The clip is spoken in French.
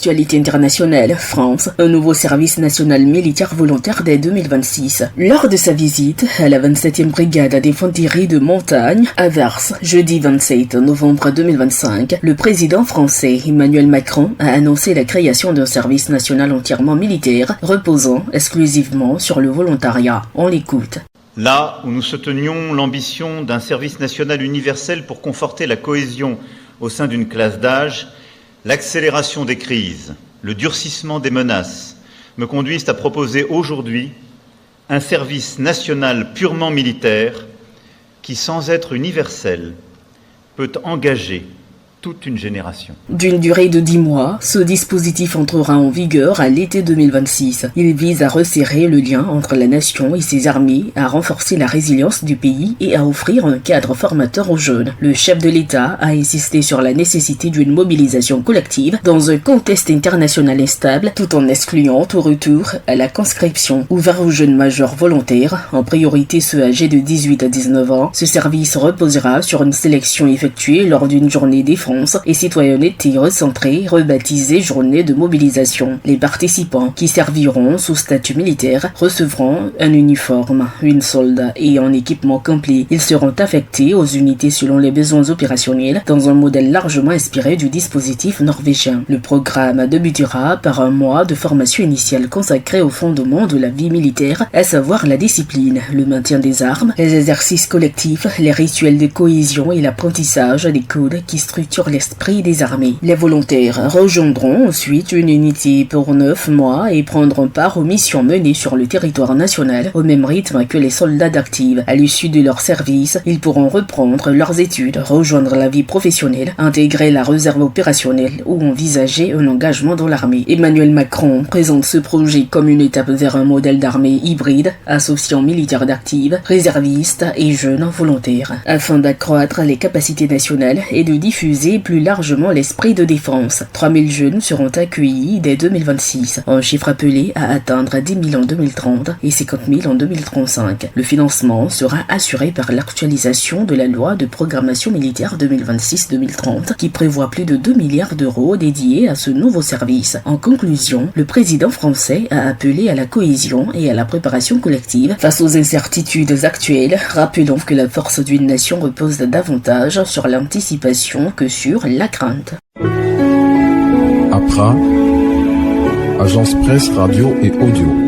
Actualité internationale, France, un nouveau service national militaire volontaire dès 2026. Lors de sa visite à la 27e brigade d'infanterie de montagne à Vars, jeudi 27 novembre 2025, le président français Emmanuel Macron a annoncé la création d'un service national entièrement militaire reposant exclusivement sur le volontariat. On l'écoute. Là où nous soutenions l'ambition d'un service national universel pour conforter la cohésion au sein d'une classe d'âge, l'accélération des crises, le durcissement des menaces me conduisent à proposer aujourd'hui un service national purement militaire qui, sans être universel, peut engager toute une génération. D'une durée de 10 mois, ce dispositif entrera en vigueur à l'été 2026. Il vise à resserrer le lien entre la nation et ses armées, à renforcer la résilience du pays et à offrir un cadre formateur aux jeunes. Le chef de l'État a insisté sur la nécessité d'une mobilisation collective dans un contexte international instable, tout en excluant tout retour à la conscription. Ouvert aux jeunes majeurs volontaires, en priorité ceux âgés de 18 à 19 ans, ce service reposera sur une sélection effectuée lors d'une journée défense et citoyenneté recentrée, rebaptisée journée de mobilisation. Les participants, qui serviront sous statut militaire, recevront un uniforme, une solde et un équipement complet. Ils seront affectés aux unités selon les besoins opérationnels dans un modèle largement inspiré du dispositif norvégien. Le programme débutera par un mois de formation initiale consacré au fondement de la vie militaire, à savoir la discipline, le maintien des armes, les exercices collectifs, les rituels de cohésion et l'apprentissage des codes qui structurent l'esprit des armées. Les volontaires rejoindront ensuite une unité pour 9 mois et prendront part aux missions menées sur le territoire national au même rythme que les soldats d'active. À l'issue de leur service, ils pourront reprendre leurs études, rejoindre la vie professionnelle, intégrer la réserve opérationnelle ou envisager un engagement dans l'armée. Emmanuel Macron présente ce projet comme une étape vers un modèle d'armée hybride, associant militaires d'active, réservistes et jeunes volontaires, afin d'accroître les capacités nationales et de diffuser plus largement l'esprit de défense. 3000 jeunes seront accueillis dès 2026, un chiffre appelé à atteindre 10 000 en 2030 et 50 000 en 2035. Le financement sera assuré par l'actualisation de la loi de programmation militaire 2026-2030 qui prévoit plus de 2 milliards d'euros dédiés à ce nouveau service. En conclusion, le président français a appelé à la cohésion et à la préparation collective face aux incertitudes actuelles, rappelant que la force d'une nation repose davantage sur l'anticipation que sur la crainte. APRA, Agence Presse, Radio et Audio.